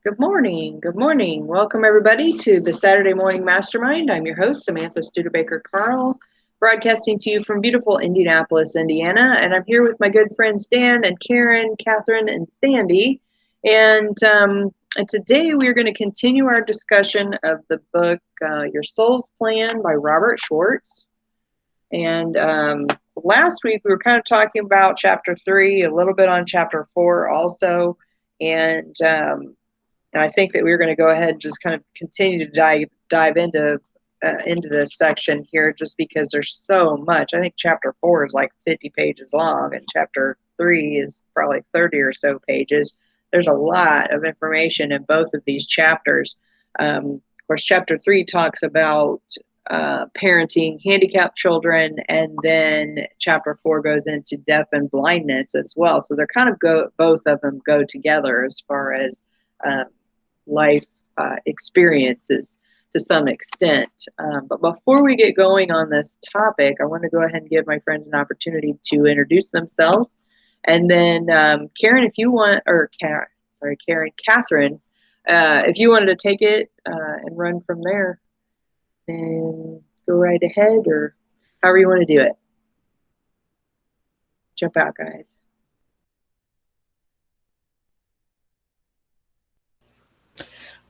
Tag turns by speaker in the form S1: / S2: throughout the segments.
S1: Good morning. Good morning. Welcome, everybody, to the Saturday Morning Mastermind. I'm your host, Samantha Studebaker-Carl, broadcasting to you from beautiful Indianapolis, Indiana. And I'm here with my good friends Dan and Karen, Catherine, and Sandy. And today we're going to continue our discussion of the book, Your Soul's Plan by Rober Schwartz. And last week we were kind of talking about chapter 3, a little bit on chapter 4 also. And I think that we're going to go ahead and just kind of continue to dive into this section here, just because there's so much. I think chapter 4 is like 50 pages long, and chapter 3 is probably 30 or so pages. There's a lot of information in both of these chapters. Of course, chapter 3 talks about parenting handicapped children, and then chapter 4 goes into deaf and blindness as well. So they're kind of both of them go together as far as life experiences to some extent. But before we get going on this topic, I want to go ahead and give my friends an opportunity to introduce themselves. And then Karen, if you want, or Catherine, if you wanted to take it and run from there, then go right ahead, or however you want to do it. Jump out, guys.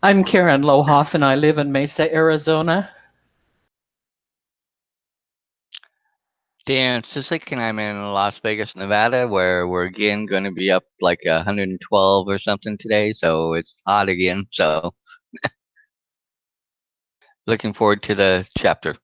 S2: I'm Karen Lohoff, and I live in Mesa, Arizona.
S3: Dan Sisek, and I'm in Las Vegas, Nevada, where we're again going to be up like 112 or something today, so it's hot again. So looking forward to the chapter.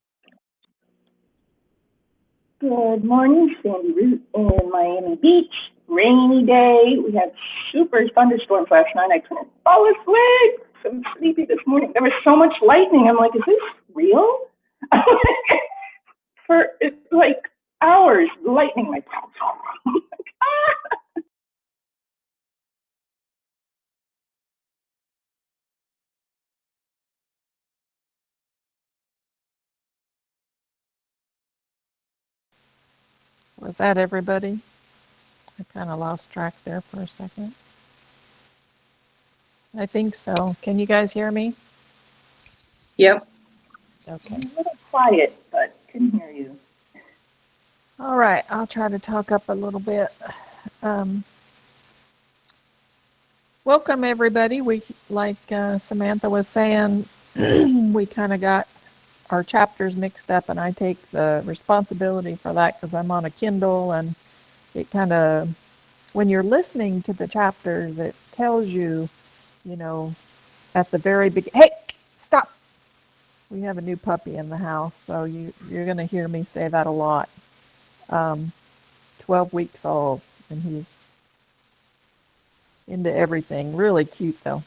S4: Good morning, Sandy Root in Miami Beach. Rainy day. We had super thunderstorms last night. I couldn't fall asleep. So I'm sleepy this morning. There was so much lightning. I'm like, is this real? For like hours, lightning like.
S5: Was that everybody? I kind of lost track there for a second. I think so. Can you guys hear me?
S1: Yep.
S5: Okay.
S4: A little quiet, but can hear you.
S5: All right. I'll try to talk up a little bit. Welcome, everybody. We, like Samantha was saying, we kind of got our chapters mixed up, and I take the responsibility for that because I'm on a Kindle, and it kind of, when you're listening to the chapters, it tells you, you know, at the very beginning, hey, stop. We have a new puppy in the house, so you're going to hear me say that a lot. 12 weeks old, and he's into everything. Really cute, though.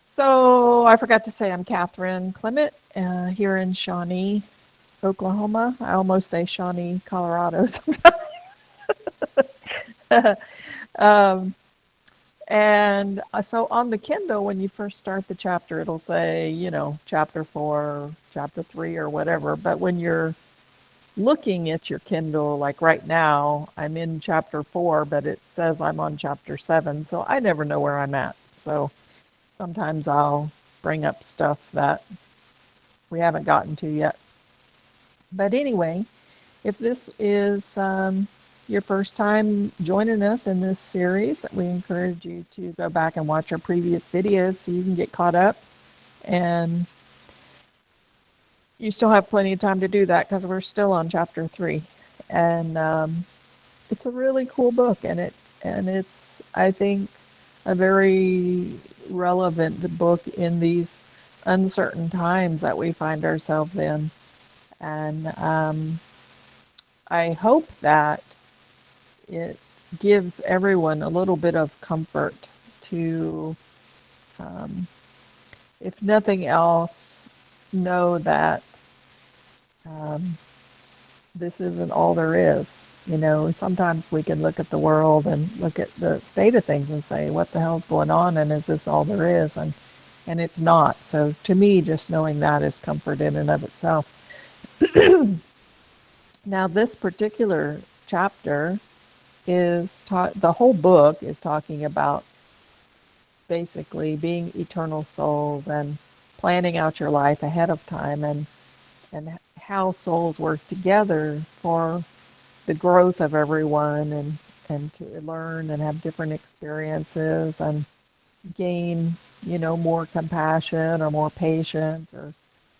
S5: So I forgot to say I'm Catherine Clement here in Shawnee, Oklahoma. I almost say Shawnee, Colorado sometimes. And so on the Kindle, when you first start the chapter, it'll say, you know, chapter 4, chapter 3, or whatever. But when you're looking at your Kindle, like right now, I'm in chapter 4, but it says I'm on chapter 7. So I never know where I'm at. So sometimes I'll bring up stuff that we haven't gotten to yet. But anyway, if this is your first time joining us in this series, we encourage you to go back and watch our previous videos so you can get caught up. And you still have plenty of time to do that because we're still on chapter 3. And it's a really cool book, and it's, I think, a very relevant book in these uncertain times that we find ourselves in. And I hope that it gives everyone a little bit of comfort to, if nothing else, know that this isn't all there is. You know, sometimes we can look at the world and look at the state of things and say, what the hell's going on, and is this all there is? And it's not. So to me, just knowing that is comfort in and of itself. Now, this particular chapter is the whole book is talking about basically being eternal souls and planning out your life ahead of time, and how souls work together for the growth of everyone, and to learn and have different experiences and gain, more compassion or more patience or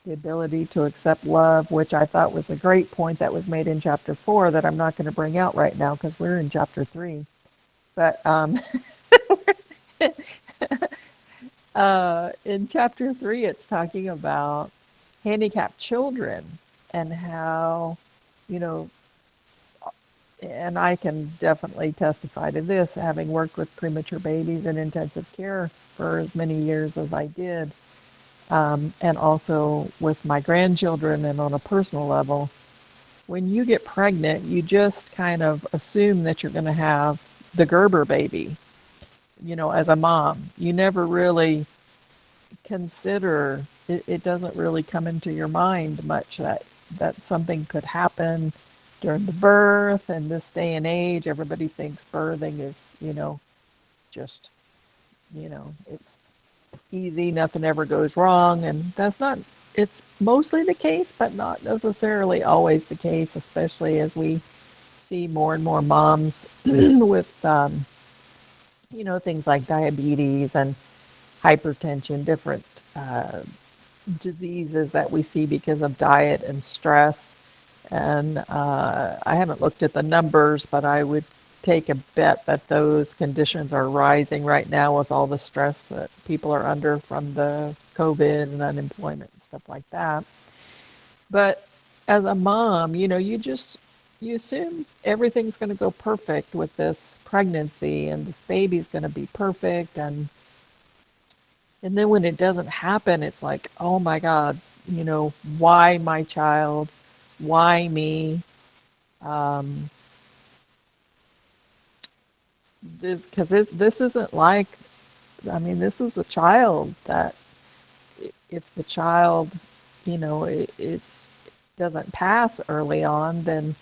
S5: the ability to accept love, which I thought was a great point that was made in chapter 4 that I'm not going to bring out right now because we're in chapter 3. But in chapter 3, it's talking about handicapped children and how, you know, and I can definitely testify to this, having worked with premature babies in intensive care for as many years as I did, and also with my grandchildren and on a personal level. When you get pregnant, you just kind of assume that you're going to have the Gerber baby, as a mom. You never really consider, it doesn't really come into your mind much that something could happen during the birth. And this day and age, everybody thinks birthing is, just, it's easy, nothing ever goes wrong. And that's not, it's mostly the case, but not necessarily always the case, especially as we see more and more moms with, things like diabetes and hypertension, different diseases that we see because of diet and stress. And I haven't looked at the numbers, but I would take a bet that those conditions are rising right now with all the stress that people are under from the COVID and unemployment and stuff like that. But as a mom, you assume everything's going to go perfect with this pregnancy and this baby's going to be perfect. And then when it doesn't happen, it's like, oh my God, why my child? Why me? This isn't like, this is a child that if the child, it doesn't pass early on, then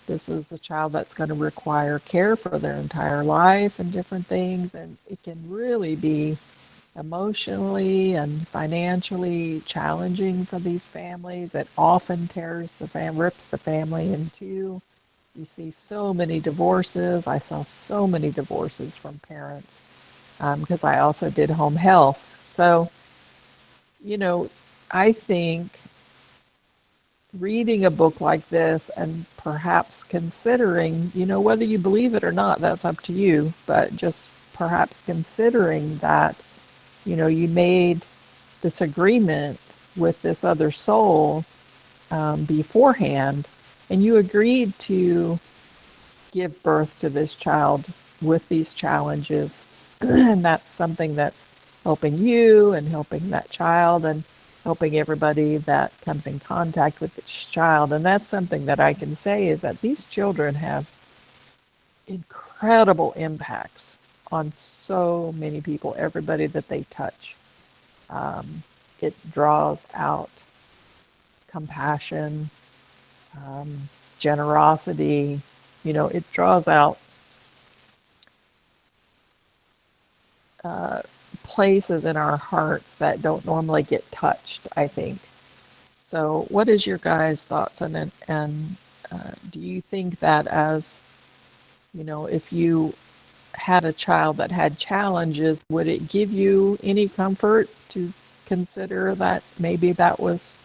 S5: this is a child that's going to require care for their entire life and different things. And it can really be emotionally and financially challenging for these families. It often rips the family in two. You see so many divorces. I saw so many divorces from parents because I also did home health. So, I think reading a book like this and perhaps considering, whether you believe it or not, that's up to you, but just perhaps considering that, you made this agreement with this other soul beforehand, and you agreed to give birth to this child with these challenges. And that's something that's helping you and helping that child and helping everybody that comes in contact with this child. And that's something that I can say is that these children have incredible impacts on so many people, everybody that they touch. It draws out compassion, generosity. It draws out places in our hearts that don't normally get touched, I think. So what is your guys' thoughts on it? And do you think that as, if you had a child that had challenges, would it give you any comfort to consider that maybe that was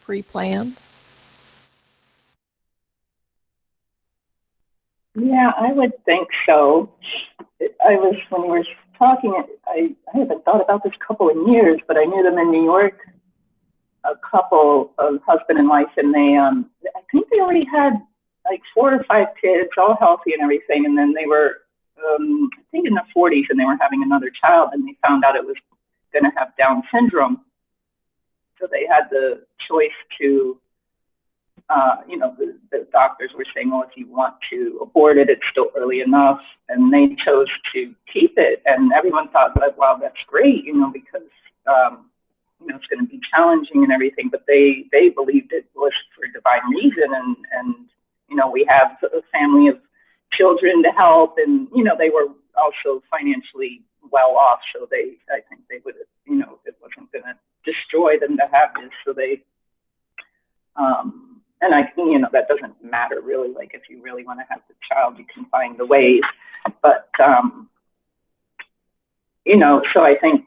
S5: pre-planned?
S4: Yeah, I would think so. When we were talking, I haven't thought about this couple in years, but I knew them in New York, a couple of husband and wife, and I think they already had like 4 or 5 kids, all healthy and everything. And then they were, I think in the 40s, and they were having another child, and they found out it was going to have Down syndrome. So they had the choice to, the doctors were saying, well, if you want to abort it, it's still early enough. And they chose to keep it. And everyone thought, wow, that's great, because, it's going to be challenging and everything. But they believed it was for divine reason. And we have a family of children to help. And, they were also financially well off, so I think they would have, it wasn't going to destroy them to have this, so they, and that doesn't matter really. Like if you really want to have the child, you can find the ways, but so I think,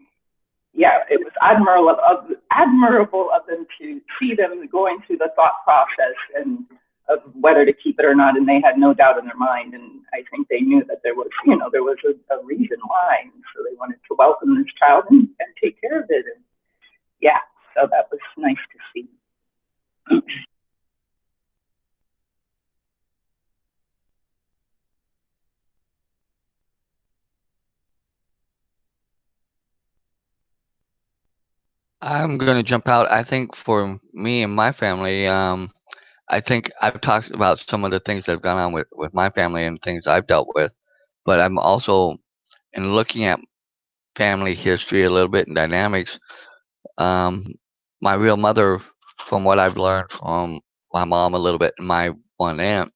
S4: yeah, it was admirable of them to see them going through the thought process and of whether to keep it or not, and they had no doubt in their mind. And I think they knew that there was a reason why, and so they wanted to welcome this child and take care of it. And yeah, so that was nice to see.
S3: I'm gonna jump out. I think for me and my family, I think I've talked about some of the things that have gone on with my family and things I've dealt with, but I'm also in looking at family history a little bit and dynamics. Um, my real mother, from what I've learned from my mom a little bit and my one aunt,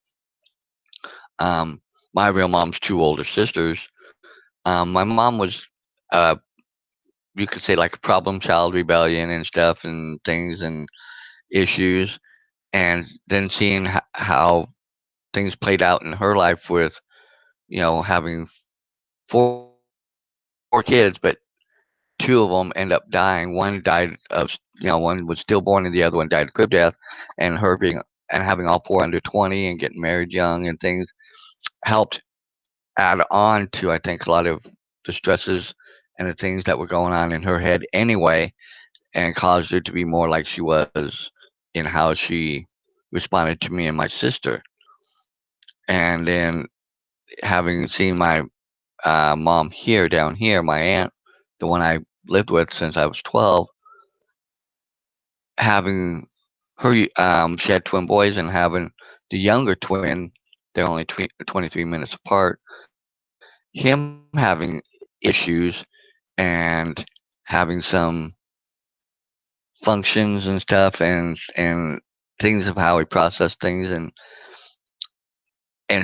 S3: um, my real mom's two older sisters. My mom was, uh, you could say, like a problem child, rebellion and stuff and things and issues, and then seeing how things played out in her life with having four kids, but two of them end up dying. One died of one was stillborn, and the other one died of crib death. And her being and having all four under 20 and getting married young and things helped add on to, I think, a lot of the stresses and the things that were going on in her head anyway, and caused her to be more like she was in how she responded to me and my sister. And then having seen my mom down here, my aunt, the one I lived with since I was 12, having her, she had twin boys, and having the younger twin, they're only 23 minutes apart, him having issues and having some functions and stuff and things of how he processed things, and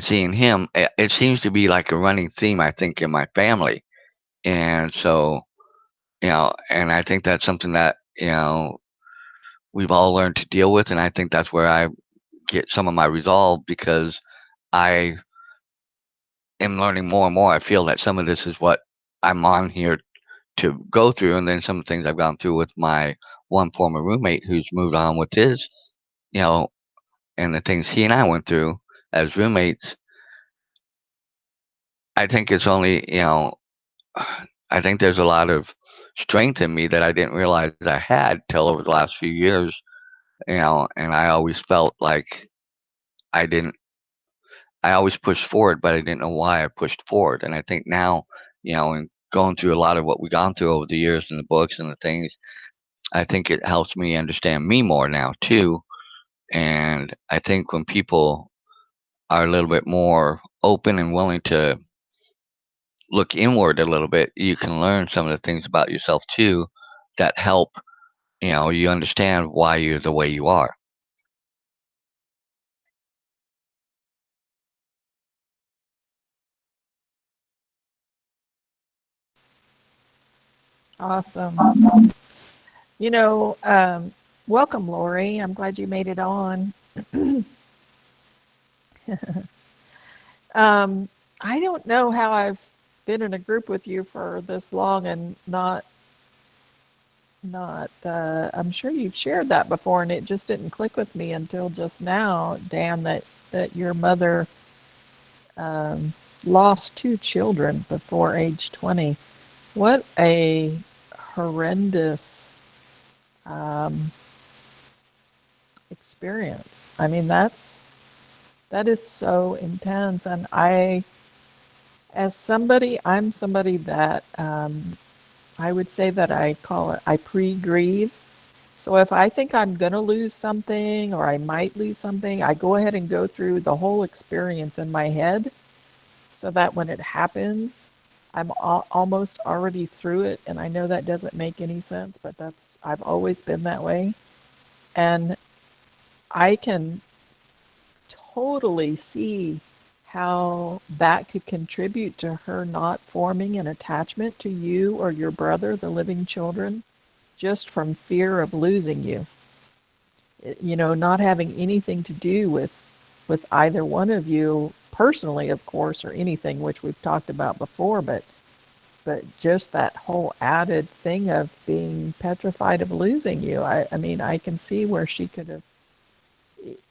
S3: seeing him, it seems to be like a running theme, I think, in my family. And so, and I think that's something that, we've all learned to deal with. And I think that's where I get some of my resolve, because I am learning more and more. I feel that some of this is what I'm on here to go through. And then some of the things I've gone through with my one former roommate who's moved on with his, you know, and the things he and I went through as roommates. I think it's only, I think there's a lot of strength in me that I didn't realize I had till over the last few years, and I always felt like I didn't, I always pushed forward, but I didn't know why I pushed forward. And I think now, and going through a lot of what we've gone through over the years in the books and the things, I think it helps me understand me more now too. And I think when people are a little bit more open and willing to look inward a little bit, you can learn some of the things about yourself too that help, you understand why you're the way you are.
S5: Awesome. Welcome, Lori. I'm glad you made it on. I don't know how I've been in a group with you for this long and not I'm sure you've shared that before, and it just didn't click with me until just now, Dan, that your mother lost two children before age 20. What a horrendous um, experience. I mean, that is so intense. And I'm somebody that I would say that I pre-grieve. So if I think I'm going to lose something or I might lose something, I go ahead and go through the whole experience in my head so that when it happens, I'm almost already through it. And I know that doesn't make any sense, but I've always been that way. And I can totally see how that could contribute to her not forming an attachment to you or your brother, the living children, just from fear of losing you. Not having anything to do with either one of you personally, of course, or anything which we've talked about before, but just that whole added thing of being petrified of losing you. I mean, I can see where she could have,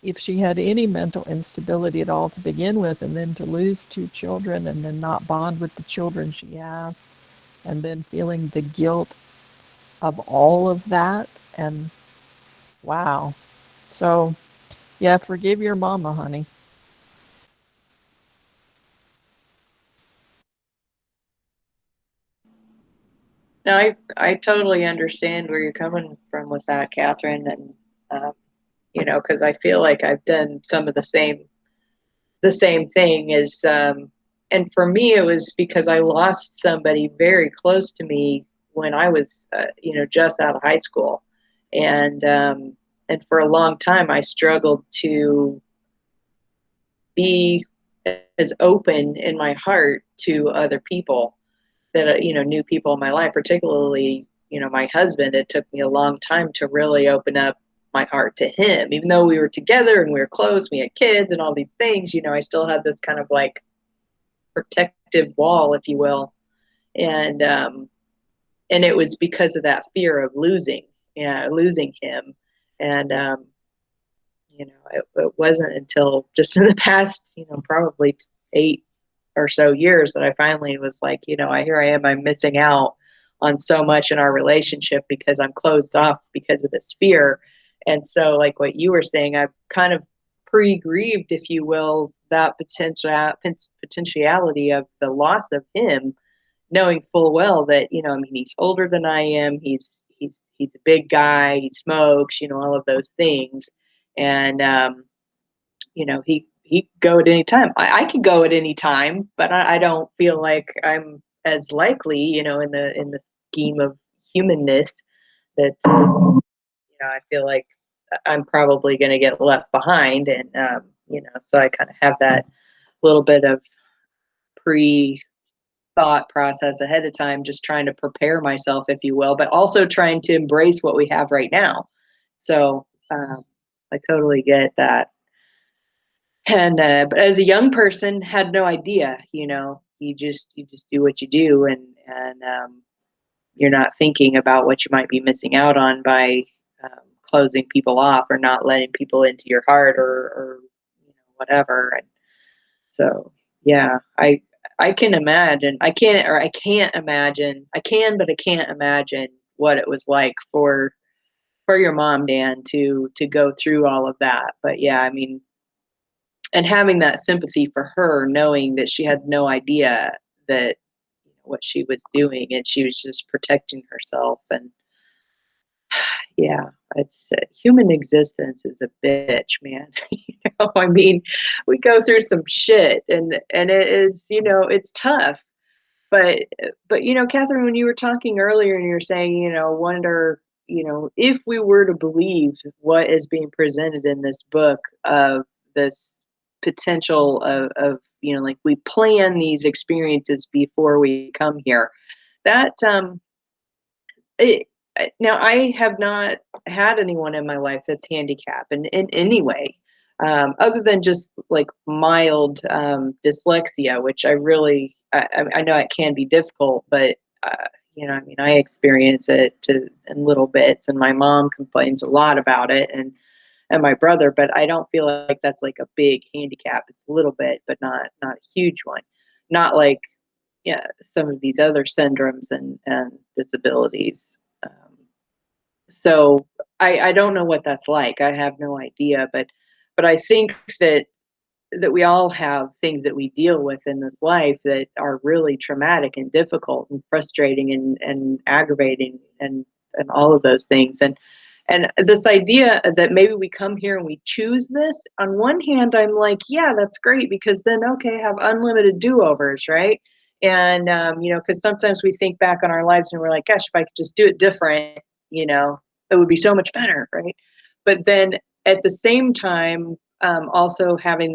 S5: if she had any mental instability at all to begin with, and then to lose two children and then not bond with the children she has, and then feeling the guilt of all of that. And wow. So, yeah, forgive your mama, honey.
S1: No, I totally understand where you're coming from with that, Catherine, and um, because I feel like I've done some of the same thing as, and for me, it was because I lost somebody very close to me when I was, just out of high school, and for a long time I struggled to be as open in my heart to other people that new people in my life, particularly my husband. It took me a long time to really open up my heart to him, even though we were together and we were close, we had kids and all these things. I still had this kind of like protective wall, if you will, and it was because of that fear of losing him. And it wasn't until just in the past probably 8 or so years that I finally was like, here I am, I'm missing out on so much in our relationship because I'm closed off because of this fear. And so, like what you were saying, I've kind of pre-grieved, if you will, that potentiality of the loss of him, knowing full well that, I mean, he's older than I am. He's a big guy. He smokes, all of those things. And, he could go at any time. I could go at any time, but I don't feel like I'm as likely, in the scheme of humanness, that I feel like I'm probably going to get left behind, and so I kind of have that little bit of pre thought process ahead of time, just trying to prepare myself, if you will, but also trying to embrace what we have right now. So I totally get that. And but as a young person, had no idea. You just do what you do, and you're not thinking about what you might be missing out on by closing people off or not letting people into your heart, or whatever. And so, yeah, I can imagine. I can't imagine. I can, but I can't imagine what it was like for your mom, Dan, to go through all of that. But yeah, I mean, and having that sympathy for her, knowing that she had no idea that what she was doing, and she was just protecting herself. And yeah, it's human existence is a bitch, man. I mean, we go through some shit, and it is, it's tough. But Catherine, when you were talking earlier and you were saying, wonder, if we were to believe what is being presented in this book, of this potential of like we plan these experiences before we come here, that it, now I have not had anyone in my life that's handicapped in any way, other than just like mild dyslexia, which I know it can be difficult, but I mean, I experience it in little bits, and my mom complains a lot about it, and my brother, but I don't feel like that's like a big handicap. It's a little bit, but not a huge one. Not like, yeah, some of these other syndromes and disabilities. Um, so I don't know what that's like. I have no idea, but I think that we all have things that we deal with in this life that are really traumatic and difficult and frustrating and aggravating, and all of those things. And this idea that maybe we come here and we choose this, on one hand, I'm like, yeah, that's great, because then, okay, have unlimited do-overs, right? And, because sometimes we think back on our lives and we're like, gosh, if I could just do it different, it would be so much better, right? But then at the same time, also having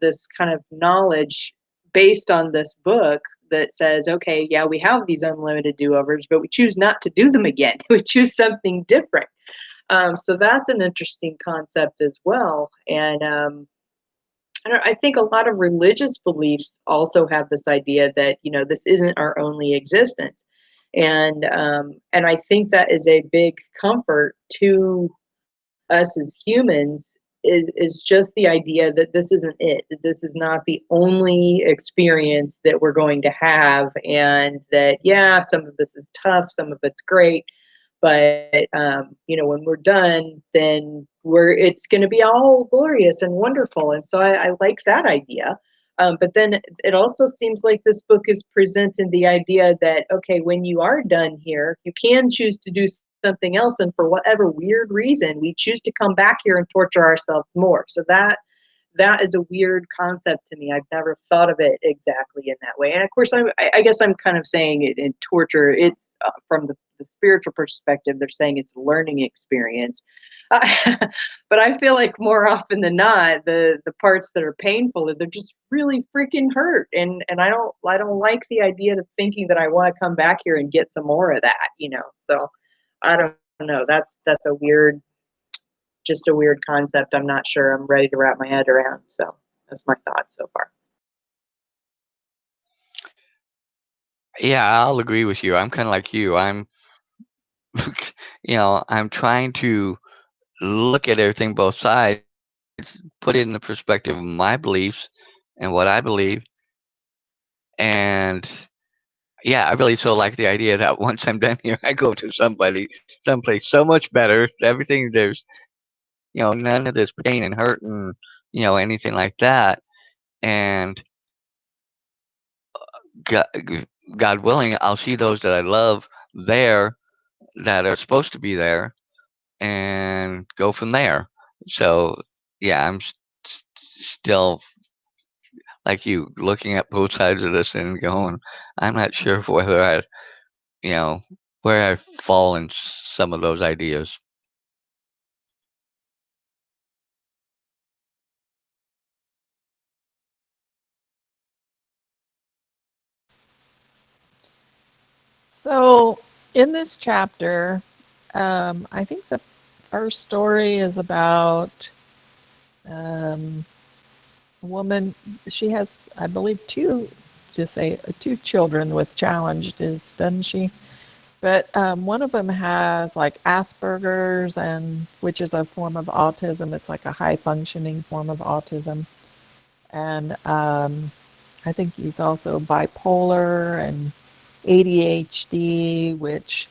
S1: this kind of knowledge based on this book that says, okay, yeah, we have these unlimited do-overs, but we choose not to do them again. We choose something different. So that's an interesting concept as well. And I think a lot of religious beliefs also have this idea that, this isn't our only existence. And I think that is a big comfort to us as humans, is just the idea that this isn't it, that this is not the only experience that we're going to have, and that, yeah, some of this is tough, some of it's great, but when we're done, then it's going to be all glorious and wonderful. And so I like that idea. But then it also seems like this book is presenting the idea that, okay, when you are done here, you can choose to do something else, and for whatever weird reason, we choose to come back here and torture ourselves more. So that is a weird concept to me. I've never thought of it exactly in that way. And of course, I guess I'm kind of saying it in torture. It's from the spiritual perspective, they're saying it's a learning experience. But I feel like more often than not, the parts that are painful, they're just really freaking hurt. And I don't like the idea of thinking that I want to come back here and get some more of that, So I don't know. That's just a weird concept. I'm not sure I'm ready to wrap my head around. So that's my thoughts so far.
S3: Yeah, I'll agree with you. I'm kind of like you. I'm, I'm trying to look at everything both sides, put it in the perspective of my beliefs and what I believe. And yeah, I really so like the idea that once I'm done here, I go to someplace so much better. Everything there's, none of this pain and hurt and, anything like that. And God, God willing, I'll see those that I love there that are supposed to be there and go from there. So yeah, I'm still like you, looking at both sides of this and going, I'm not sure whether you know, where I fall in some of those ideas.
S5: So in this chapter, I think the first story is about um, a woman. She has, I believe, two children with challenges, doesn't she? But one of them has like Asperger's, and which is a form of autism. It's like a high functioning form of autism, and I think he's also bipolar and ADHD, which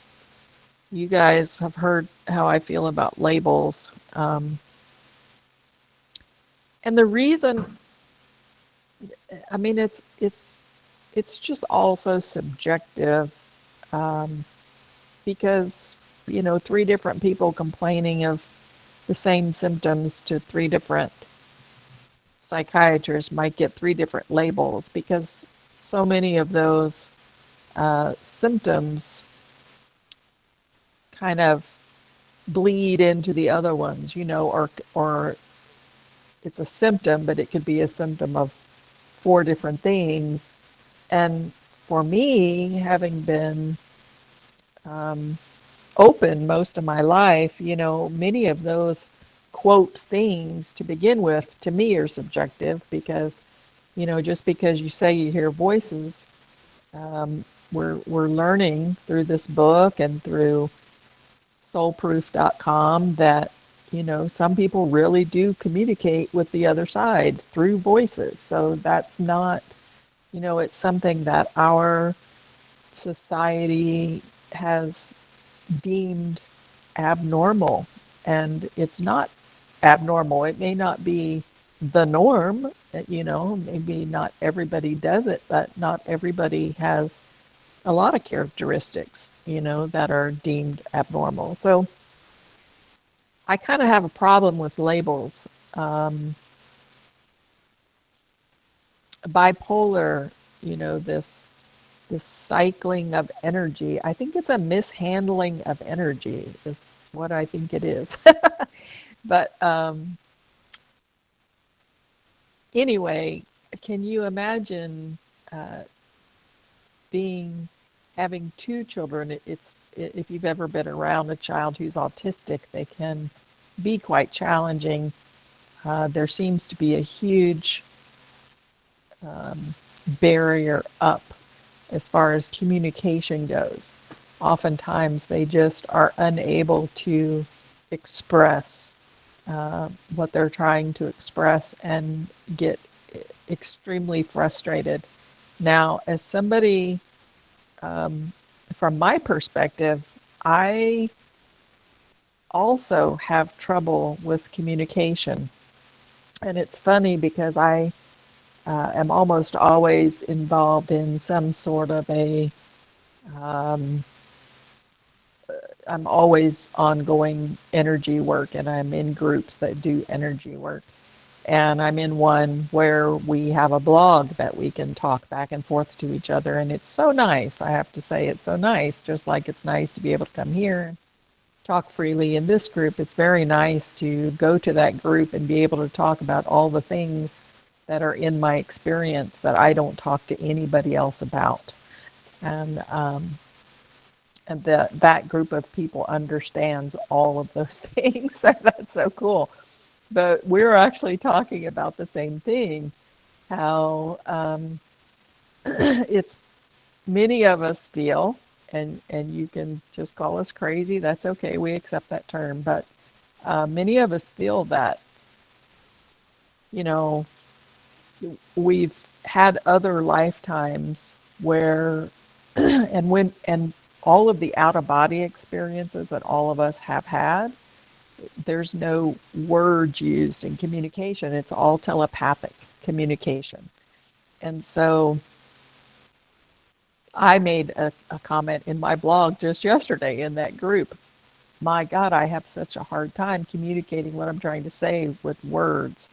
S5: you guys have heard how I feel about labels. And the reason, I mean, it's just also subjective, um, because three different people complaining of the same symptoms to three different psychiatrists might get three different labels, because so many of those symptoms kind of bleed into the other ones, or it's a symptom, but it could be a symptom of four different things. And for me, having been um, open most of my life, many of those quote things to begin with to me are subjective, because just because you say you hear voices, um, we're learning through this book and through soulproof.com that some people really do communicate with the other side through voices. So that's not, it's something that our society has deemed abnormal, and it's not abnormal. It may not be the norm, maybe not everybody does it, but not everybody has a lot of characteristics, that are deemed abnormal. So I kind of have a problem with labels. Bipolar, this cycling of energy. I think it's a mishandling of energy is what I think it is. But anyway, can you imagine having two children? If you've ever been around a child who's autistic, they can be quite challenging. There seems to be a huge barrier up as far as communication goes. Oftentimes, they just are unable to express what they're trying to express and get extremely frustrated. Now, as somebody, from my perspective, I also have trouble with communication. And it's funny because I am almost always involved in some sort of um, I'm always ongoing energy work, and I'm in groups that do energy work. And I'm in one where we have a blog that we can talk back and forth to each other. And it's so nice. I have to say, it's so nice, just like it's nice to be able to come here and talk freely in this group. It's very nice to go to that group and be able to talk about all the things that are in my experience that I don't talk to anybody else about. And that group of people understands all of those things. So that's so cool. But we're actually talking about the same thing, how it's many of us feel, and you can just call us crazy, that's okay, we accept that term, but many of us feel that, you know, we've had other lifetimes where, and all of the out of body experiences that all of us have had, there's no words used in communication. It's all telepathic communication. And so I made a comment in my blog just yesterday in that group. My God, I have such a hard time communicating what I'm trying to say with words.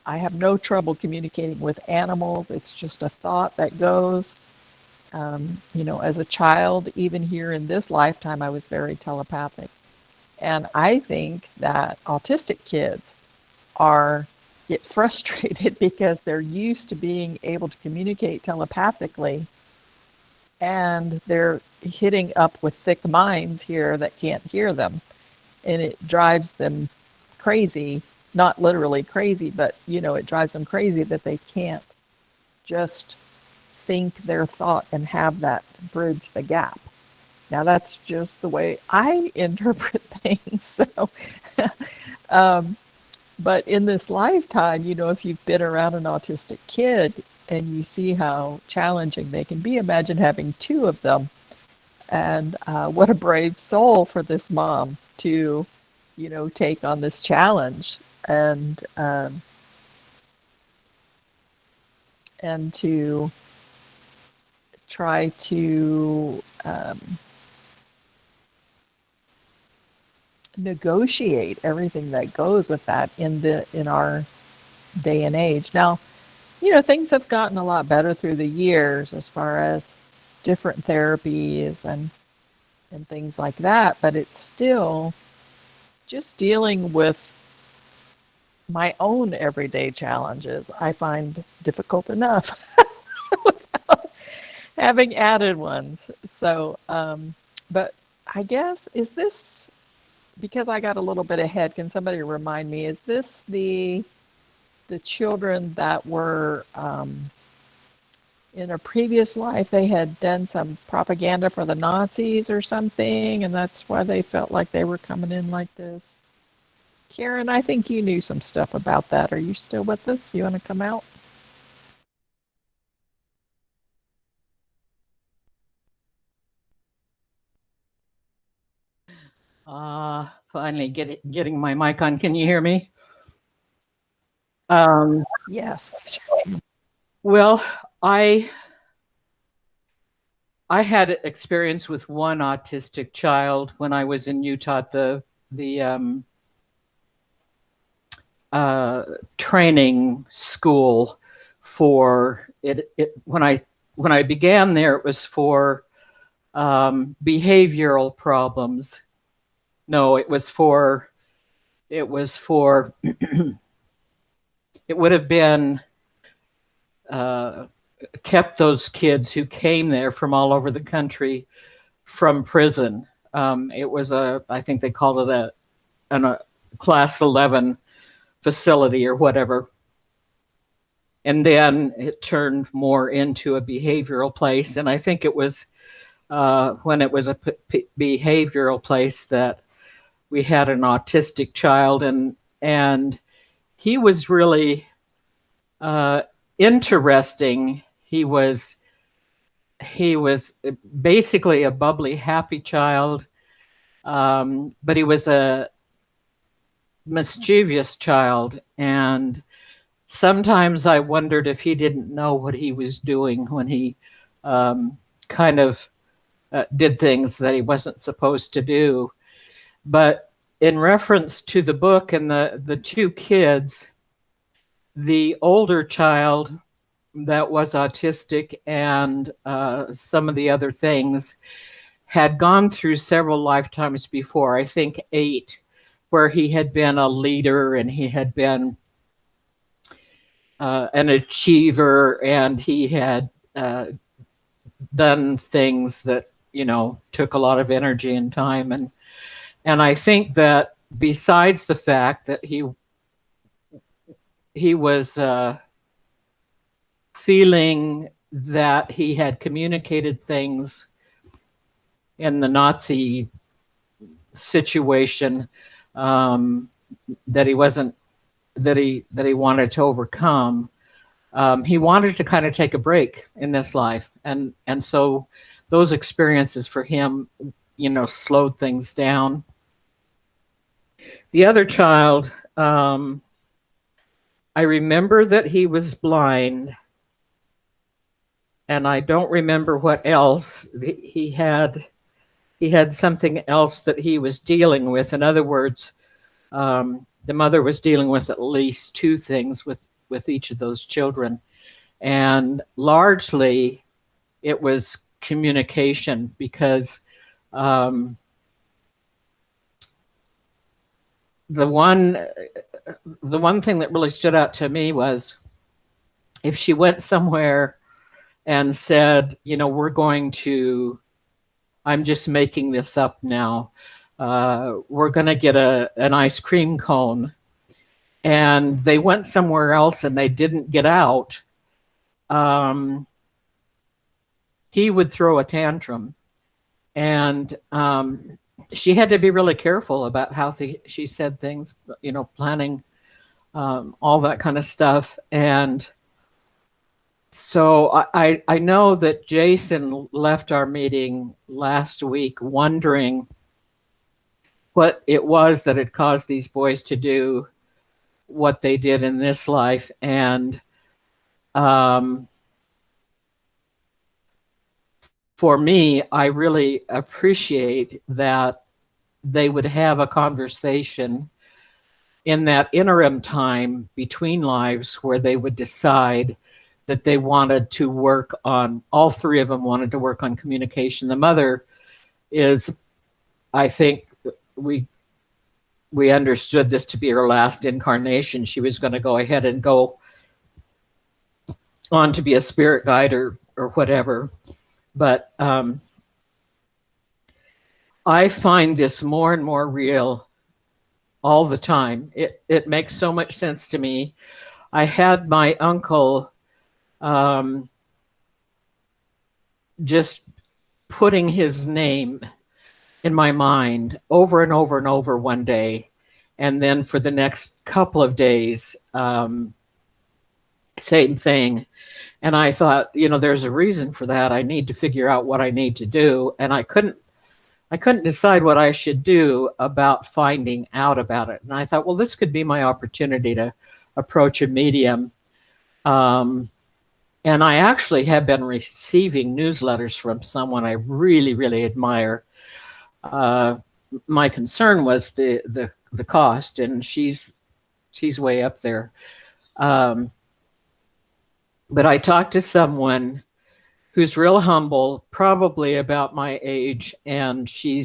S5: I have no trouble communicating with animals. It's just a thought that goes. As a child, even here in this lifetime, I was very telepathic. And I think that autistic kids get frustrated because they're used to being able to communicate telepathically, and they're hitting up with thick minds here that can't hear them, and it drives them crazy. Not literally crazy, but it drives them crazy that they can't just think their thought and have that bridge the gap. Now that's just the way I interpret things. So but in this lifetime, if you've been around an autistic kid and you see how challenging they can be, imagine having two of them. And what a brave soul for this mom to, take on this challenge and to try to negotiate everything that goes with that in our day and age. Now, things have gotten a lot better through the years as far as different therapies and things like that, but it's still just dealing with my own everyday challenges I find difficult enough without having added ones. So, but I guess, is this, because I got a little bit ahead, can somebody remind me, is this the children that were in a previous life, they had done some propaganda for the Nazis or something, and that's why they felt like they were coming in like this? Karen, I think you knew some stuff about that. Are you still with us? You want to come out?
S2: Finally getting my mic on. Can you hear me?
S5: Yes.
S2: Well, I had experience with one autistic child when I was in Utah at the training school for it. When I began there, it was for behavioral problems. No, it was for it would have been kept those kids who came there from all over the country from prison. It was I think they called it a class 11 facility or whatever. And then it turned more into a behavioral place. And I think it was when it was a behavioral place that we had an autistic child, and he was really interesting. He was basically a bubbly, happy child, but he was a mischievous child, and sometimes I wondered if he didn't know what he was doing when he kind of did things that he wasn't supposed to do. But in reference to the book and the two kids, the older child that was autistic and some of the other things had gone through several lifetimes before, I think 8, where he had been a leader and he had been an achiever, and he had done things that, took a lot of energy and time. And I think that besides the fact that he was feeling that he had communicated things in the Nazi situation that he wasn't, that he wanted to overcome. He wanted to kind of take a break in this life, and so those experiences for him, slowed things down. The other child, I remember that he was blind, and I don't remember what else. He had something else that he was dealing with. In other words, the mother was dealing with at least 2 things with each of those children, and largely it was communication, because the one thing that really stood out to me was if she went somewhere and said, I'm just making this up now, we're going to get an ice cream cone, and they went somewhere else and they didn't get out, he would throw a tantrum. And she had to be really careful about how she said things, planning all that kind of stuff. And so I know that Jason left our meeting last week wondering what it was that had caused these boys to do what they did in this life. And for me, I really appreciate that they would have a conversation in that interim time between lives where they would decide that they wanted to work on, all 3 of them wanted to work on communication. The mother is, I think we understood this to be her last incarnation. She was going to go ahead and go on to be a spirit guide or whatever. But I find this more and more real all the time. It makes so much sense to me. I had my uncle just putting his name in my mind over and over and over one day, and then for the next couple of days, same thing. And I thought, there's a reason for that. I need to figure out what I need to do. And I couldn't decide what I should do about finding out about it. And I thought, well, this could be my opportunity to approach a medium. And I actually have been receiving newsletters from someone I really, really admire. My concern was the cost, and she's way up there. But I talked to someone who's real humble, probably about my age, and she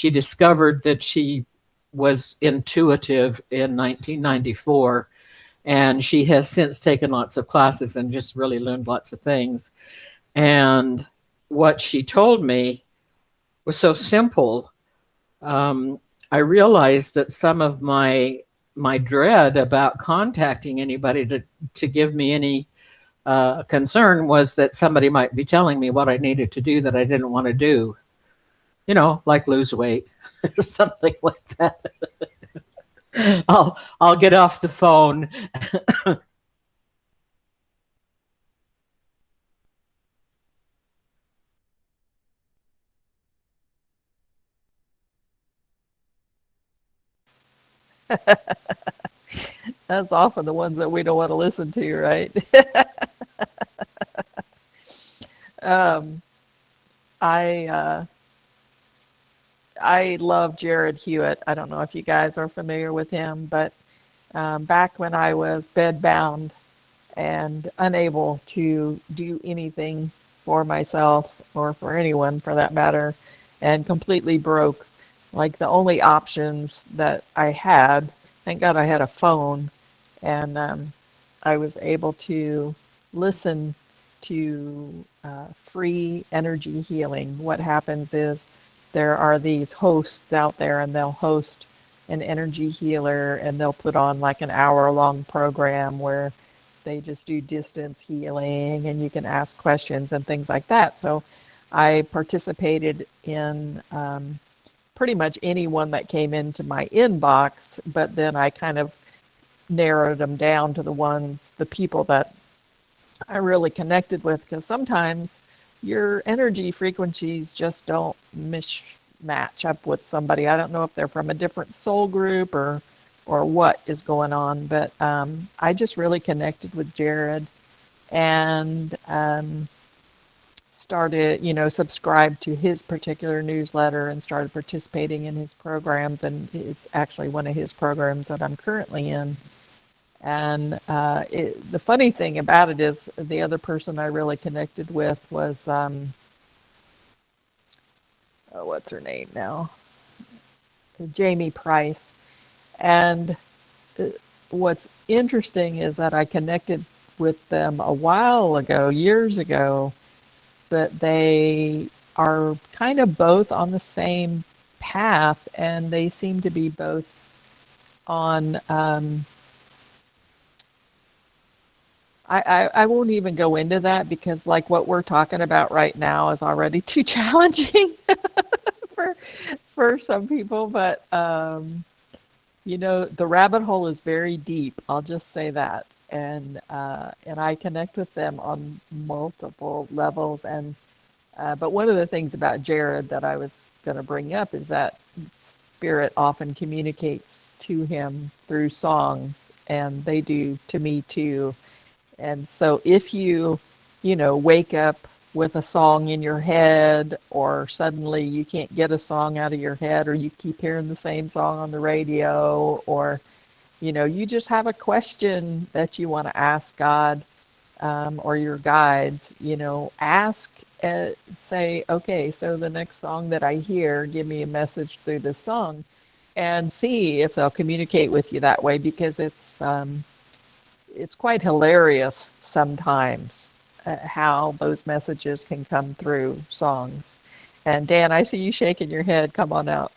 S2: discovered that she was intuitive in 1994, And she has since taken lots of classes and just really learned lots of things. And what she told me was so simple. I realized that some of my dread about contacting anybody to give me any concern was that somebody might be telling me what I needed to do that I didn't want to do. You know, like lose weight or something like that. I'll get off the phone.
S5: That's often the ones that we don't want to listen to, right? um, I I love Jared Hewitt. I don't know if you guys are familiar with him, but back when I was bedbound and unable to do anything for myself or for anyone for that matter, and completely broke, like the only options that I had, thank God I had a phone, and I was able to listen to free energy healing. What happens is there are these hosts out there, and they'll host an energy healer, and they'll put on like an hour-long program where they just do distance healing, and you can ask questions and things like that. So I participated in pretty much anyone that came into my inbox, but then I kind of narrowed them down to the people that I really connected with, because sometimes your energy frequencies just don't match up with somebody. I don't know if they're from a different soul group or what is going on, but I just really connected with Jared, and started, subscribed to his particular newsletter and started participating in his programs. And it's actually one of his programs that I'm currently in. And the funny thing about it is the other person I really connected with was, what's her name now? Jamie Price. And uh, what's interesting is that I connected with them a while ago, years ago, but they are kind of both on the same path, and they seem to be both on. I won't even go into that because, like, what we're talking about right now is already too challenging for some people. But the rabbit hole is very deep. I'll just say that, and I connect with them on multiple levels. And but one of the things about Jared that I was going to bring up is that spirit often communicates to him through songs, and they do to me too. And so if wake up with a song in your head, or suddenly you can't get a song out of your head, or you keep hearing the same song on the radio, or, you just have a question that you want to ask God, or your guides, ask, say, okay, so the next song that I hear, give me a message through this song, and see if they'll communicate with you that way, because it's quite hilarious sometimes how those messages can come through songs. And Dan, I see you shaking your head. Come on out.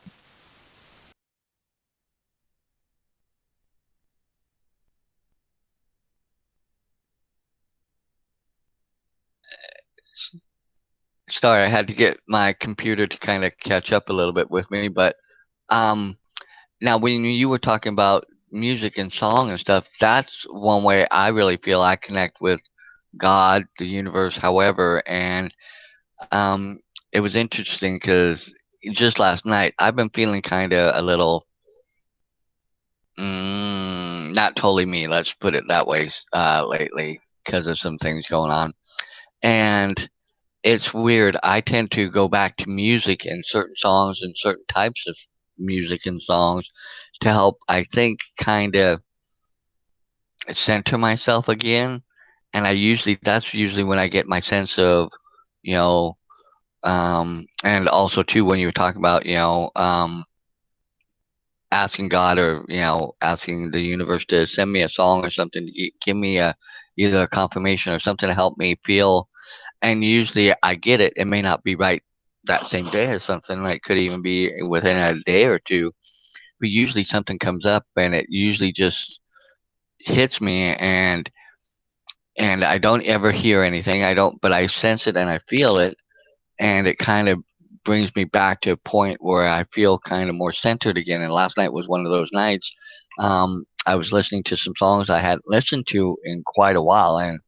S3: Sorry, I had to get my computer to kind of catch up a little bit with me. But um, now when you were talking about music and song and stuff, that's one way I really feel I connect with God, the universe, however. And um, it was interesting because just last night I've been feeling kind of a little not totally me. Let's put it that way. Lately, because of some things going on, and it's weird. I tend to go back to music and certain songs and certain types of music and songs to help, I think, kind of center myself again. And that's usually when I get my sense of, you know, and also too when you were talking about, asking God or asking the universe to send me a song or something, give me either a confirmation or something to help me feel. And usually I get it. It may not be right that same day or something. It could even be within a day or two. But usually something comes up and it usually just hits me, and I don't ever hear anything. I don't, but I sense it and I feel it, and it kind of brings me back to a point where I feel kind of more centered again. And last night was one of those nights. I was listening to some songs I hadn't listened to in quite a while, and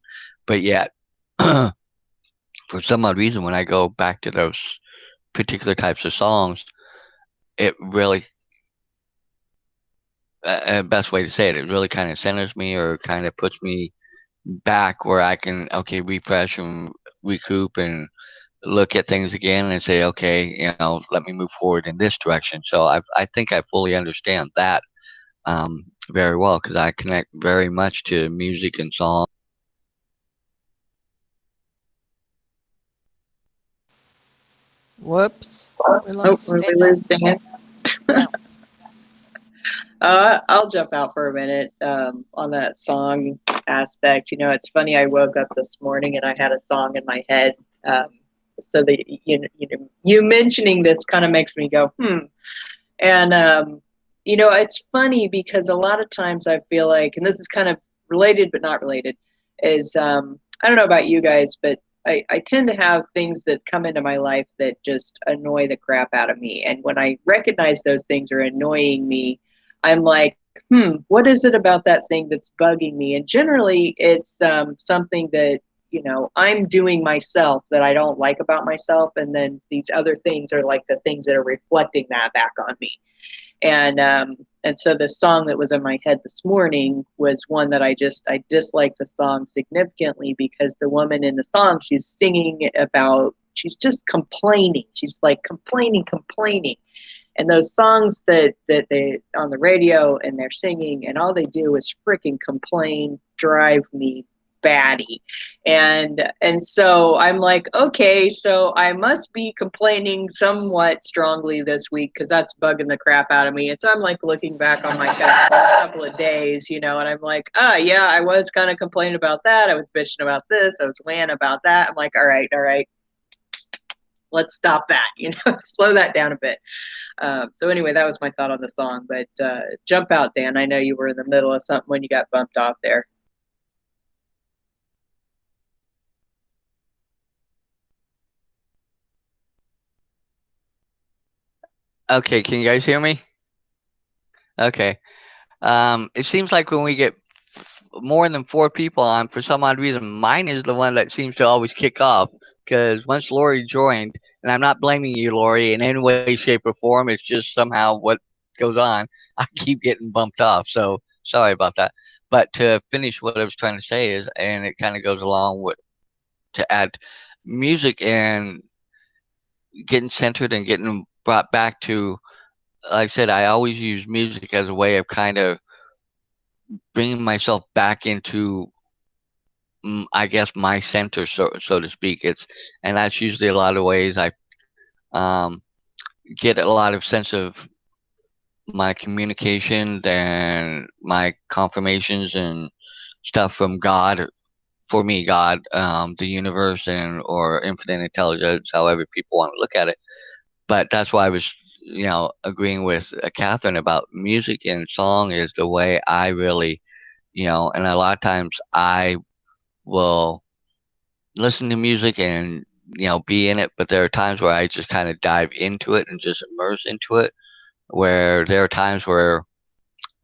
S3: but yet, for some odd reason, when I go back to those particular types of songs, it really, best way to say it, it really kind of centers me or kind of puts me back where I can, okay, refresh and recoup and look at things again and say, okay, let me move forward in this direction. So I think I fully understand that very well, because I connect very much to music and song.
S5: Whoops. We
S1: Oh,
S5: lost
S1: we
S5: Dan.
S1: lose Dan.
S5: Yeah.
S1: I'll jump out for a minute on that song aspect. It's funny. I woke up this morning and I had a song in my head. So that you mentioning this kind of makes me go, hmm. And it's funny because a lot of times I feel like, and this is kind of related but not related, is I don't know about you guys, but I tend to have things that come into my life that just annoy the crap out of me. And when I recognize those things are annoying me, I'm like, what is it about that thing that's bugging me? And generally, it's something that I'm doing myself that I don't like about myself, and then these other things are like the things that are reflecting that back on me. And so the song that was in my head this morning was one that I disliked the song significantly, because the woman in the song, she's singing about, she's just complaining. She's like complaining. And those songs that they on the radio and they're singing and all they do is freaking complain, drive me batty. And so I'm like, okay, so I must be complaining somewhat strongly this week, because that's bugging the crap out of me. And so I'm like looking back on my couple of days, and I'm like, yeah, I was kind of complaining about that. I was bitching about this. I was weighing about that. I'm like, all right, let's stop that, slow that down a bit. So anyway, that was my thought on the song. But jump out, Dan. I know you were in the middle of something when you got bumped off there.
S3: Okay, can you guys hear me? Okay. It seems like when we get more than 4 people on, for some odd reason, mine is the one that seems to always kick off. Because once Lori joined, and I'm not blaming you, Lori, in any way, shape, or form, it's just somehow what goes on. I keep getting bumped off, so sorry about that. But to finish what I was trying to say is, and it kind of goes along with, to add music and getting centered and getting brought back to, like I said, I always use music as a way of kind of bringing myself back into, I guess, my center, so to speak. And that's usually a lot of ways I um, get a lot of sense of my communication and my confirmations and stuff from God. For me, God, the universe, and or infinite intelligence, however people want to look at it. But that's why I was, agreeing with Catherine about music and song is the way I really, and a lot of times I will listen to music and be in it, but there are times where I just kind of dive into it and just immerse into it, where there are times where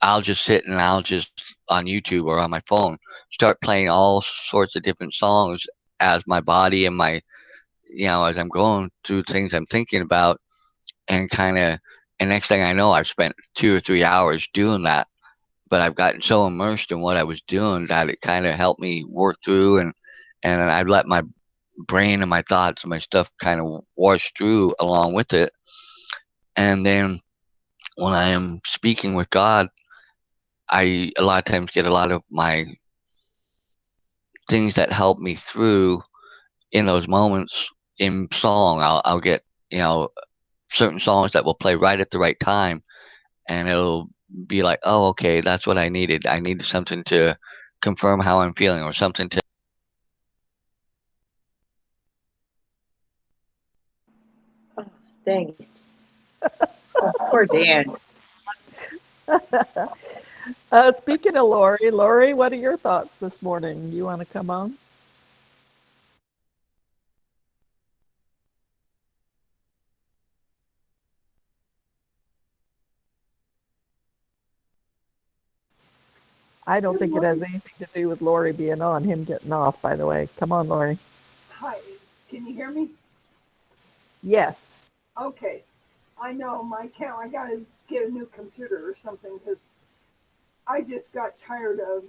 S3: I'll just sit and I'll just on YouTube or on my phone start playing all sorts of different songs as my body and my, as I'm going through things I'm thinking about, and kind of, and next thing I know, I've spent 2 or 3 hours doing that, but I've gotten so immersed in what I was doing that it kind of helped me work through, and I let my brain and my thoughts and my stuff kind of wash through along with it. And then when I am speaking with God, I a lot of times get a lot of my things that help me through in those moments in song. I'll get, certain songs that will play right at the right time, and it'll be like, oh, okay, that's what I needed. I needed something to confirm how I'm feeling, or something to.
S1: Oh, dang it. Oh, poor Dan.
S5: Speaking of Lori, what are your thoughts this morning? You want to come on? I don't think it has anything to do with Lori being on, him getting off, by the way. Come on, Lori.
S6: Hi, can you hear me?
S5: Yes.
S6: Okay. I know I gotta get a new computer or something because I just got tired of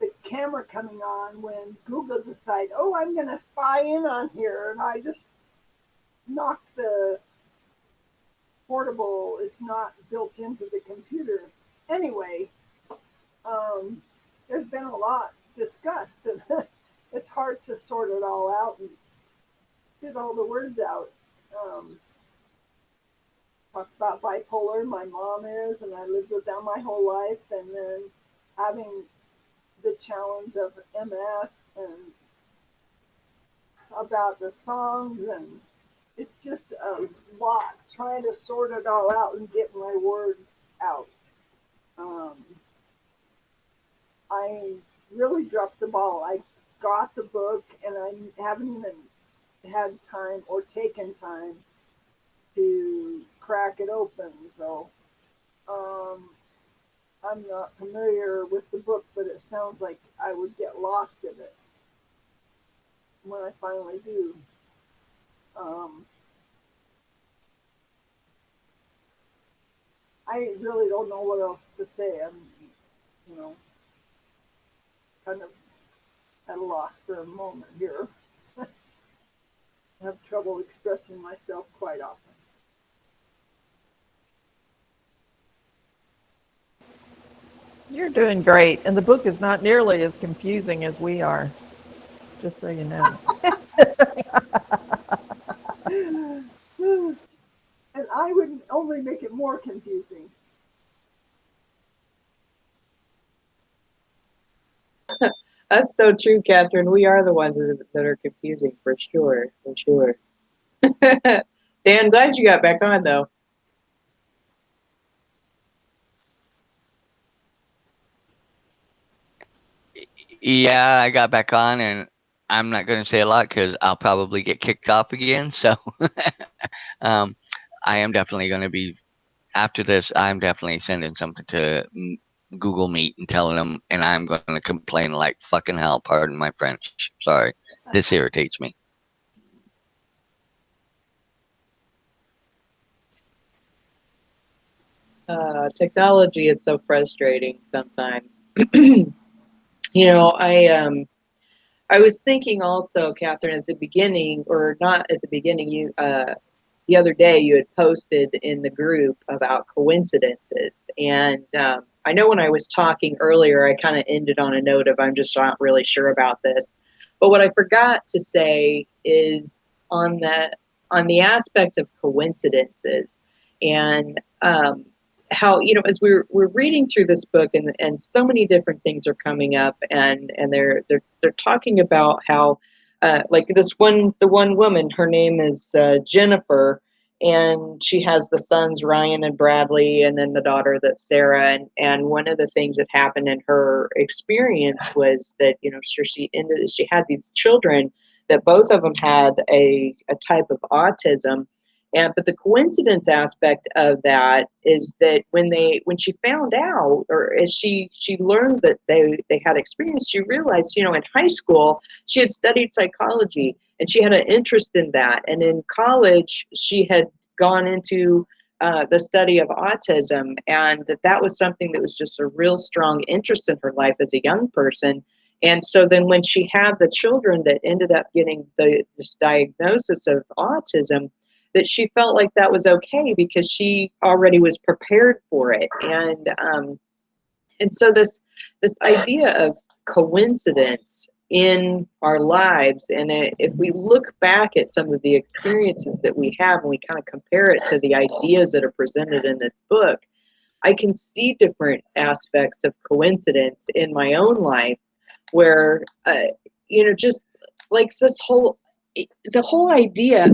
S6: the camera coming on when Google decided, oh, I'm gonna spy in on here, and I just knocked the portable. It's not built into the computer. Anyway, there's been a lot discussed, and it's hard to sort it all out and get all the words out. Talks about bipolar. My mom is, and I lived with them my whole life, and then having the challenge of MS and about the songs, and it's just a lot trying to sort it all out and get my words out. Um, I really dropped the ball. I got the book, and I haven't even had time or taken time to crack it open. So I'm not familiar with the book, but it sounds like I would get lost in it when I finally do. I really don't know what else to say. I'm, you know, kind of at a loss for a moment here. I have trouble expressing myself quite often.
S5: You're doing great. And the book is not nearly as confusing as we are, just so you know.
S6: And I would only make it more confusing.
S1: That's so true, Catherine. We are the ones that are confusing for sure, for sure. Dan, glad you got back on though.
S3: Yeah, I got back on, and I'm not going to say a lot because I'll probably get kicked off again. So, um, I am definitely going to be after this. I'm definitely sending something to Google Meet and telling them, and I'm going to complain like fucking hell. Pardon my French. Sorry, this irritates me.
S1: Technology is so frustrating sometimes. You know, I was thinking also, Catherine, at the beginning, or not at the beginning, you the other day you had posted in the group about coincidences, and I know when I was talking earlier, I kind of ended on a note of I'm just not really sure about this, but what I forgot to say is on the aspect of coincidences and how, you know, as we're reading through this book, and so many different things are coming up, and they're talking about how like the one woman, her name is Jennifer, and she has the sons Ryan and Bradley, and then the daughter that's Sarah, and one of the things that happened in her experience was that, you know, she had these children that both of them had a type of autism. And but the coincidence aspect of that is that when she found out, or as she learned that they had experience, she realized, you know, in high school she had studied psychology and she had an interest in that, and in college she had gone into the study of autism, and that was something that was just a real strong interest in her life as a young person. And so then when she had the children that ended up getting this diagnosis of autism, that she felt like that was okay because she already was prepared for it. And so this idea of coincidence in our lives, and if we look back at some of the experiences that we have and we kind of compare it to the ideas that are presented in this book, I can see different aspects of coincidence in my own life where, just like the whole idea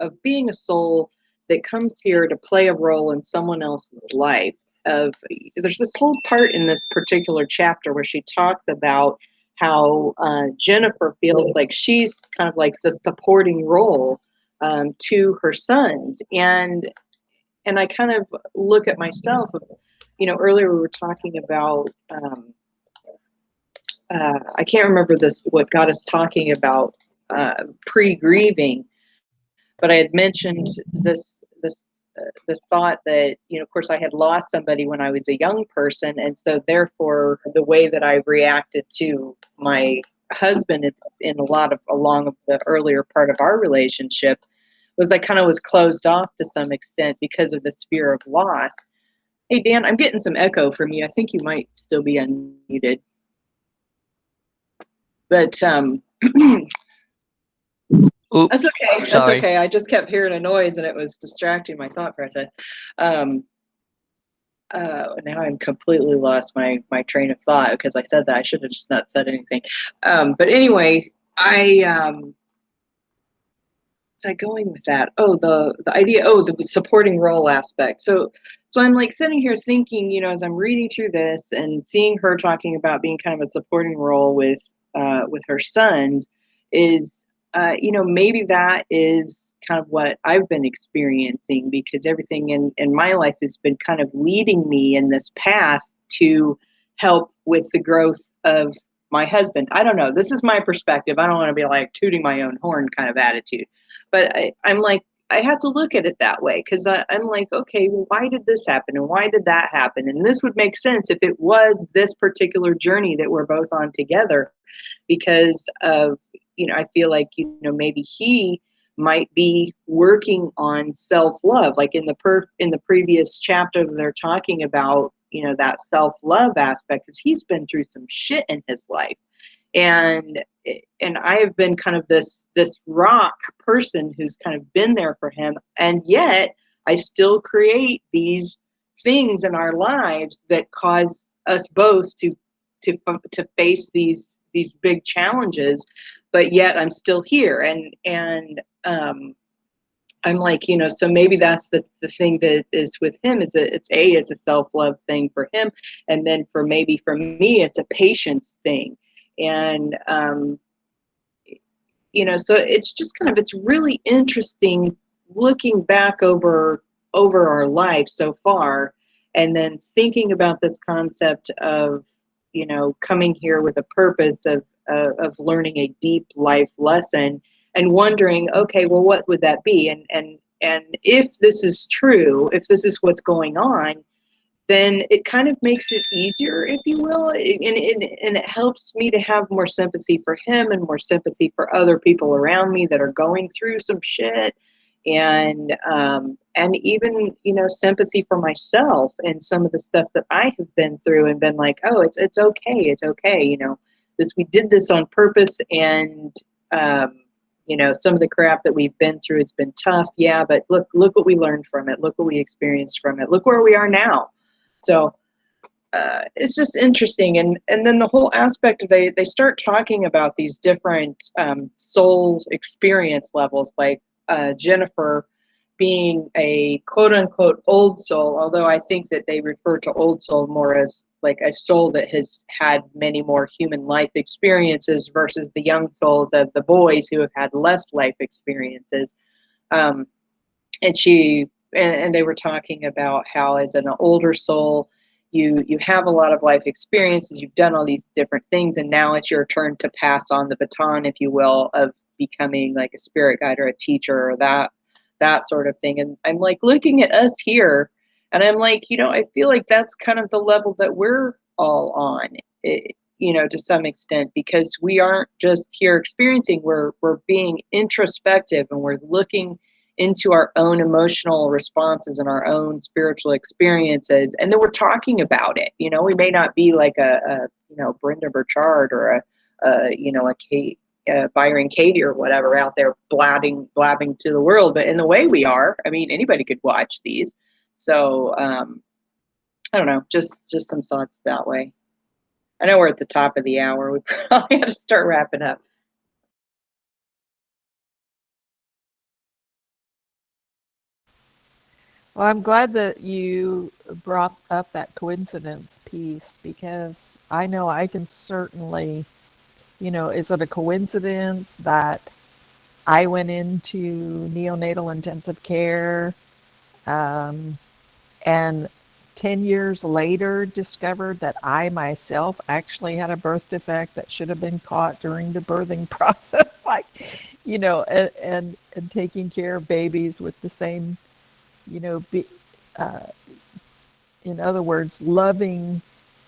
S1: of being a soul that comes here to play a role in someone else's life. There's this whole part in this particular chapter where she talks about how Jennifer feels like she's kind of like the supporting role to her sons, and I kind of look at myself. Earlier we were talking about. I can't remember what got us talking about pre-grieving, but I had mentioned this thought that, of course, I had lost somebody when I was a young person, and so therefore the way that I reacted to my husband along the earlier part of our relationship was I kind of was closed off to some extent because of this fear of loss. Hey, Dan, I'm getting some echo from you. I think you might still be unmuted. But that's okay. That's okay. I just kept hearing a noise and it was distracting my thought process. Now I'm completely lost my train of thought because I said that. I should have just not said anything. But anyway, what's I going with that? Oh, the idea. Oh, the supporting role aspect. So I'm like sitting here thinking, as I'm reading through this and seeing her talking about being kind of a supporting role with her sons, is maybe that is kind of what I've been experiencing, because everything in my life has been kind of leading me in this path to help with the growth of my husband. I don't know. This is my perspective. I don't want to be like tooting my own horn kind of attitude. But I'm like, I have to look at it that way, because I'm like, okay, well, why did this happen? And why did that happen? And this would make sense if it was this particular journey that we're both on together, because of, I feel like, maybe he might be working on self-love. Like in the previous chapter, they're talking about, that self-love aspect, because he's been through some shit in his life. And I have been kind of this rock person who's kind of been there for him, and yet I still create these things in our lives that cause us both to face these big challenges, but yet I'm still here, and I'm like, so maybe that's the thing that is with him, is that it's a self-love thing for him, and then for me it's a patience thing. And so it's just it's really interesting looking back over our life so far, and then thinking about this concept of coming here with a purpose of learning a deep life lesson, and wondering, okay, well, what would that be? And if this is true, if this is what's going on, then it kind of makes it easier, if you will, and it helps me to have more sympathy for him and more sympathy for other people around me that are going through some shit, and even sympathy for myself and some of the stuff that I have been through, and been like, oh, it's okay, we did this on purpose, and some of the crap that we've been through, it's been tough, yeah, but look what we learned from it, look what we experienced from it, look where we are now. So it's just interesting. And then the whole aspect of they start talking about these different soul experience levels, like Jennifer being a quote unquote old soul, although I think that they refer to old soul more as like a soul that has had many more human life experiences versus the young souls of the boys who have had less life experiences. And they were talking about how, as an older soul, you have a lot of life experiences, you've done all these different things, and now it's your turn to pass on the baton, if you will, of becoming like a spirit guide or a teacher, or that sort of thing. And I'm like looking at us here, and I'm like, I feel like that's kind of the level that we're all on, to some extent, because we aren't just here experiencing, we're being introspective, and we're looking into our own emotional responses and our own spiritual experiences, and then we're talking about it. We may not be like a Brenda Burchard or a Kate, Byron Katie or whatever out there blabbing to the world, but in the way we are, I mean, anybody could watch these. So I don't know, just some thoughts that way. I know we're at the top of the hour. We probably got to start wrapping up.
S5: Well, I'm glad that you brought up that coincidence piece, because I know I can certainly, is it a coincidence that I went into neonatal intensive care, um, and 10 years later discovered that I myself actually had a birth defect that should have been caught during the birthing process, like, and taking care of babies with the same, be, uh, in other words, loving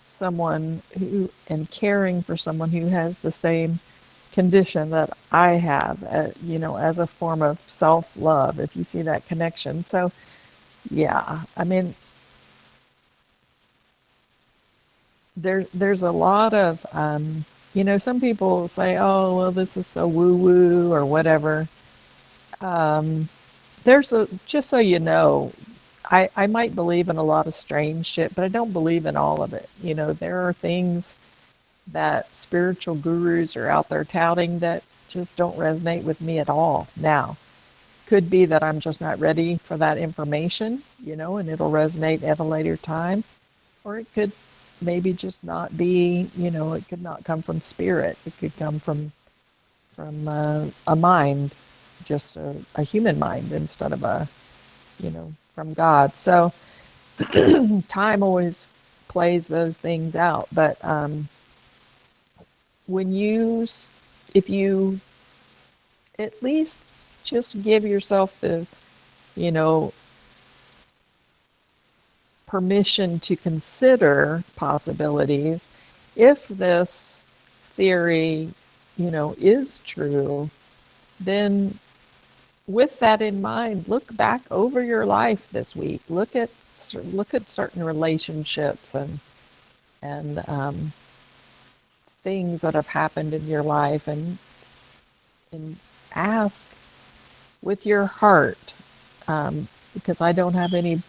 S5: someone who and caring for someone who has the same condition that I have, as a form of self-love, if you see that connection. So, yeah, I mean, there's a lot of, some people say, oh, well, this is so woo-woo or whatever. Um, just so you know, I might believe in a lot of strange shit, but I don't believe in all of it. There are things that spiritual gurus are out there touting that just don't resonate with me at all. Now, could be that I'm just not ready for that information, and it'll resonate at a later time. Or it could maybe just not be, it could not come from spirit. It could come from a mind, just a human mind instead of from God. So time always plays those things out. But when if you at least just give yourself the, you know, permission to consider possibilities, if this theory, is true, then with that in mind, look back over your life this week. Look at certain relationships and things that have happened in your life, and ask with your heart, because I don't have any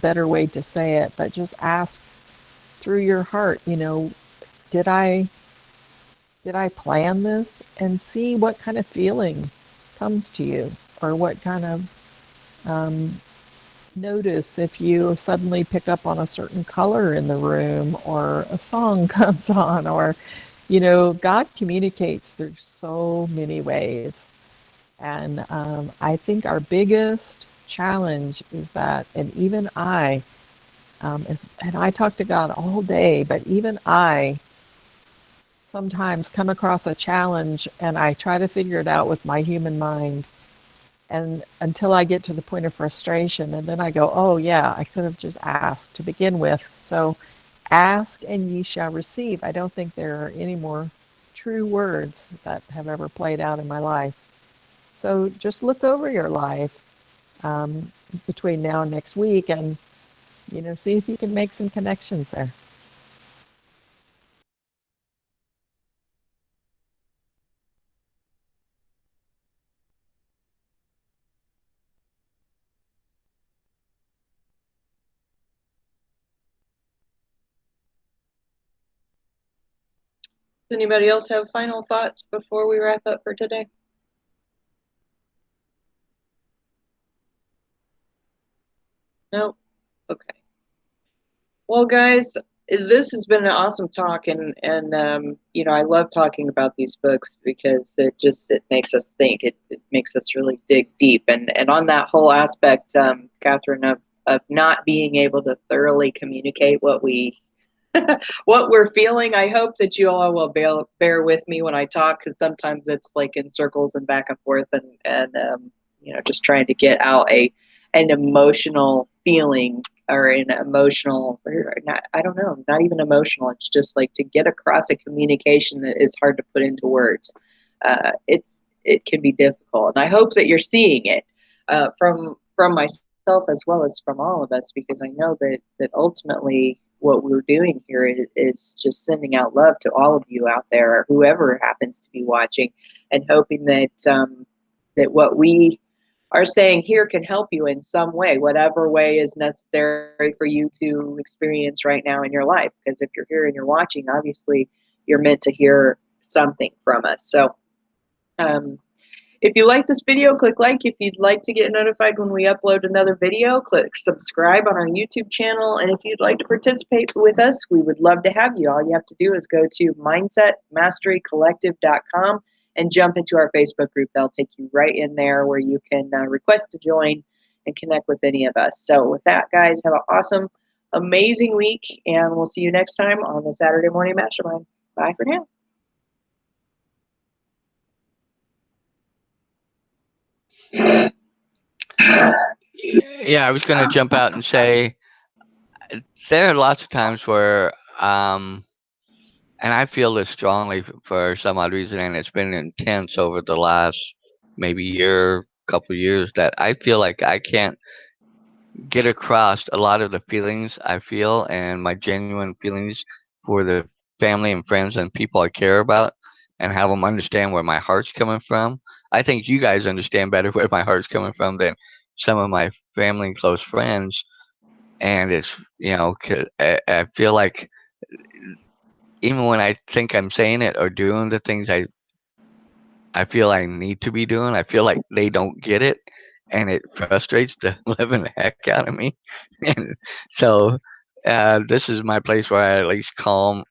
S5: better way to say it, but just ask through your heart, did I plan this, and see what kind of feeling comes to you, or what kind of notice if you suddenly pick up on a certain color in the room, or a song comes on, or God communicates through so many ways. And I think our biggest challenge is that, and even and I talk to God all day, but even I sometimes come across a challenge and I try to figure it out with my human mind, and until I get to the point of frustration, and then I go, oh yeah, I could have just asked to begin with. So ask and ye shall receive. I don't think there are any more true words that have ever played out in my life. So just look over your life between now and next week, and see if you can make some connections there.
S1: Does anybody else have final thoughts before we wrap up for today? No? Okay. Well, guys, this has been an awesome talk, and I love talking about these books because it makes us think. It makes us really dig deep, and on that whole aspect, Catherine, of not being able to thoroughly communicate what we're feeling. I hope that you all will bear with me when I talk, because sometimes it's like in circles and back and forth, and just trying to get out an emotional feeling, or an emotional, or not, I don't know, not even emotional. It's just like to get across a communication that is hard to put into words. It can be difficult, and I hope that you're seeing it from myself as well as from all of us, because I know that ultimately what we're doing here is just sending out love to all of you out there, or whoever happens to be watching, and hoping that that what we are saying here can help you in some way, whatever way is necessary for you to experience right now in your life. Because if you're here and you're watching, obviously you're meant to hear something from us. So if you like this video, click like. If you'd like to get notified when we upload another video, click subscribe on our YouTube channel. And if you'd like to participate with us, we would love to have you. All you have to do is go to mindsetmasterycollective.com and jump into our Facebook group. That'll take you right in there where you can request to join and connect with any of us. So with that, guys, have an awesome, amazing week, and we'll see you next time on the Saturday Morning Mastermind. Bye for now.
S3: Yeah, I was going to jump out and say there are lots of times where, and I feel this strongly for some odd reason, and it's been intense over the last maybe year, couple of years, that I feel like I can't get across a lot of the feelings I feel and my genuine feelings for the family and friends and people I care about, and have them understand where my heart's coming from. I think you guys understand better where my heart's coming from than some of my family and close friends. And it's, I feel like even when I think I'm saying it or doing the things I feel I need to be doing, I feel like they don't get it, and it frustrates the living heck out of me. And so this is my place where I at least come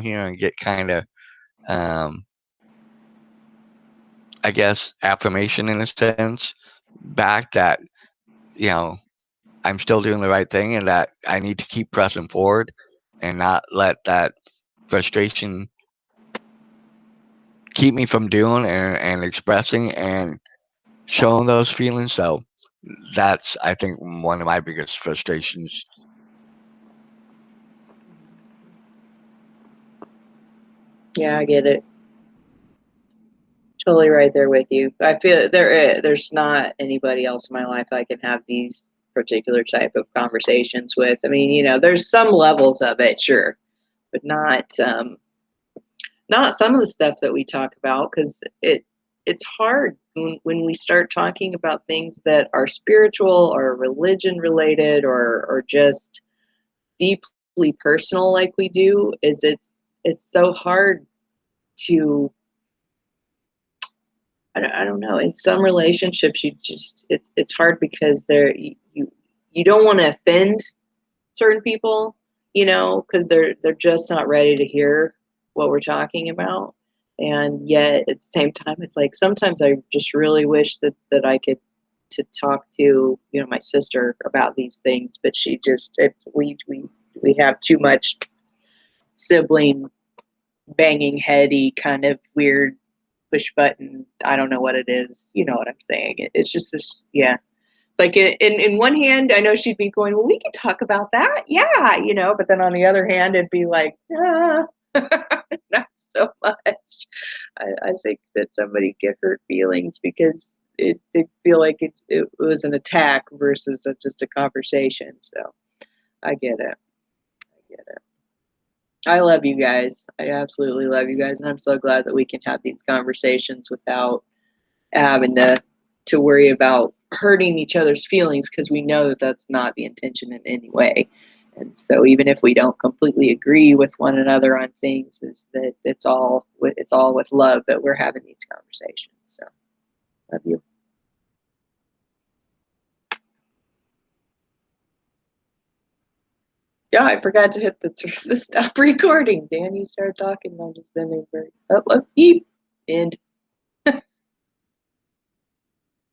S3: here and get kind of, I guess, affirmation in a sense back that, I'm still doing the right thing and that I need to keep pressing forward and not let that frustration keep me from doing and expressing and showing those feelings. So that's, I think, one of my biggest frustrations.
S1: Yeah, I get it. Totally right there with you. I feel there's not anybody else in my life that I can have these particular type of conversations with. I mean, there's some levels of it, sure, but not some of the stuff that we talk about, because it's hard when we start talking about things that are spiritual or religion related or just deeply personal like we do. It's so hard to, I don't know. In some relationships, it's hard because you don't want to offend certain people, because they're just not ready to hear what we're talking about. And yet at the same time, it's like sometimes I just really wish that I could to talk to my sister about these things, but we have too much sibling banging heady kind of weird push button. I don't know what it is. You know what I'm saying? It's just this, yeah. Like in one hand, I know she'd be going, well, we can talk about that. Yeah, but then on the other hand, it'd be like, not so much. I think that somebody get hurt feelings because they feel like it was an attack versus just a conversation. So I get it. I love you guys. I absolutely love you guys. And I'm so glad that we can have these conversations without having to worry about hurting each other's feelings, because we know that that's not the intention in any way. And so even if we don't completely agree with one another on things, is that it's all with love that we're having these conversations. So love you. Yeah, I forgot to hit the stop recording. Dan, you start talking, and I'll just send it. Beep. End.